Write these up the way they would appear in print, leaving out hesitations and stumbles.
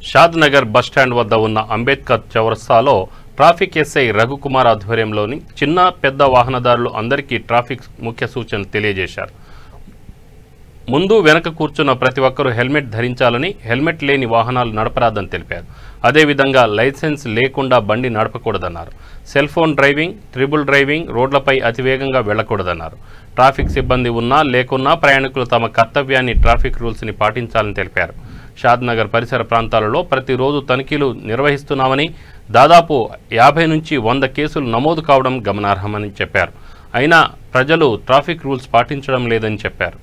షాద్ Nagar bus stand వద్ద ఉన్న అంబేద్కర్ చౌరస్తాలో ట్రాఫిక్ ఎస్ఐ రఘుకుమార్ ఆధ్వర్యంలోని చిన్న పెద్ద వాహనదారులు అందరికీ ట్రాఫిక్ ముఖ్య సూచనలు తెలియజేశారు. ముందు వెనక కూర్చున్న ప్రతి ఒక్కరూ హెల్మెట్ ధరించాలని, హెల్మెట్ లేని వాహనాలు నడపరాదని తెలిపారు. అదేవిధంగా లైసెన్స్ లేకుండా బండి నడపకూడదన్నారు. Cell phone driving, triple driving, రోడ్లపై అతివేగంగా వెళ్లకూడదన్నారు. ట్రాఫిక్ సిబ్బంది ఉన్నా లేకున్నా ప్రయాణికులు తమ కర్తవ్యాన్ని, ట్రాఫిక్ రూల్స్ని పాటించాలని తెలిపారు. షాద్ నగర్ పరిసర ప్రాంతాలలో ప్రతిరోజు తనిఖీలు నిర్వహిస్తున్నామని, దాదాపు 50 నుంచి 100 కేసులు నమోదు కావడం గమనార్హమని చెప్పారు. అయినా ప్రజలు ట్రాఫిక్ రూల్స్ పాటించడం లేదని చెప్పారు.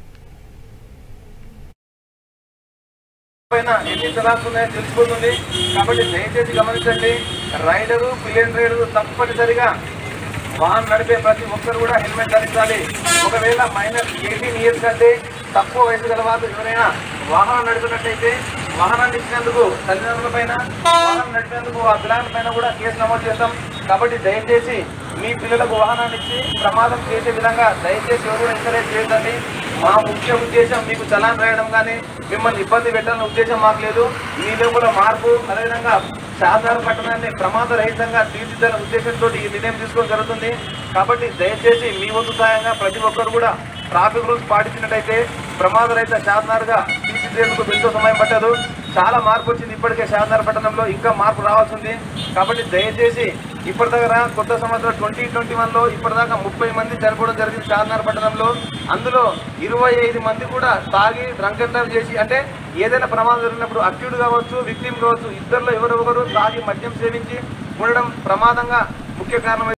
ఎన్ని తలాస్ ఉన్నాయో తెలిసిపోతుంది కాబట్టి దయచేసి గమనించండి. రైడరు, పిలియన్ రైడరు తప్పనిసరిగా వాహనం నడిపే ప్రతి ఒక్కరు కూడా హెల్మెట్ ధరించాలి. ఒకవేళ మైనర్ 18 ఇయర్స్ కంటే తక్కువ వయసు గల వారు ఎవరైనా వాహనం నడిపినట్టయితే వాహనాన్ని ఇచ్చినందుకు తల్లిదండ్రుల పైన, వాహనం నడిపేందుకు ఆ పిల్లల పైన కూడా కేసు నమోదు చేస్తాం. కాబట్టి దయచేసి మీ పిల్లలకు వాహనాన్ని ఇచ్చి ప్రమాదం చేసే విధంగా దయచేసి ఎవరు ఎంకరేజ్ చేయదండి. మా ముఖ్య ఉద్దేశం మీకు చలాన్ రాయడం కానీ మిమ్మల్ని ఇబ్బంది పెట్టాలనే ఉద్దేశం మాకు లేదు. మీ లోపల మార్పు, అదేవిధంగా సాధారణ పట్టణాన్ని ప్రమాదరహితంగా తీర్చిదిద్దాలనే ఉద్దేశంతో ఈ నిర్ణయం తీసుకోవడం జరుగుతుంది. కాబట్టి దయచేసి మీ వంతు సాయంగా ప్రతి ఒక్కరు కూడా ట్రాఫిక్ రూల్స్ పాటించినట్టయితే ప్రమాదరహిత షాద్నగర్గా తీర్చిదిద్దేందుకు ఎంతో సమయం పట్టదు. చాలా మార్పు వచ్చింది ఇప్పటికే షాద్నగర్ పట్టణంలో, ఇంకా మార్పు రావాల్సింది. కాబట్టి దయచేసి ఇప్పటిదాకా కొత్త సంవత్సరం 2021లో ఇప్పటిదాకా 30 మంది చనిపోవడం జరిగింది షాద్నగర్ పట్టణంలో. అందులో 25 మంది కూడా తాగి డ్రంక్ అండ్ డ్రైవ్ చేసి, అంటే ఏదైనా ప్రమాదం జరిగినప్పుడు అక్యూడ్ కావచ్చు, విక్టిమ్ కావచ్చు, ఇద్దరిలో ఎవరొకరు తాగి మద్యం సేవించి ఉండడం ప్రమాదంగా ముఖ్య కారణం.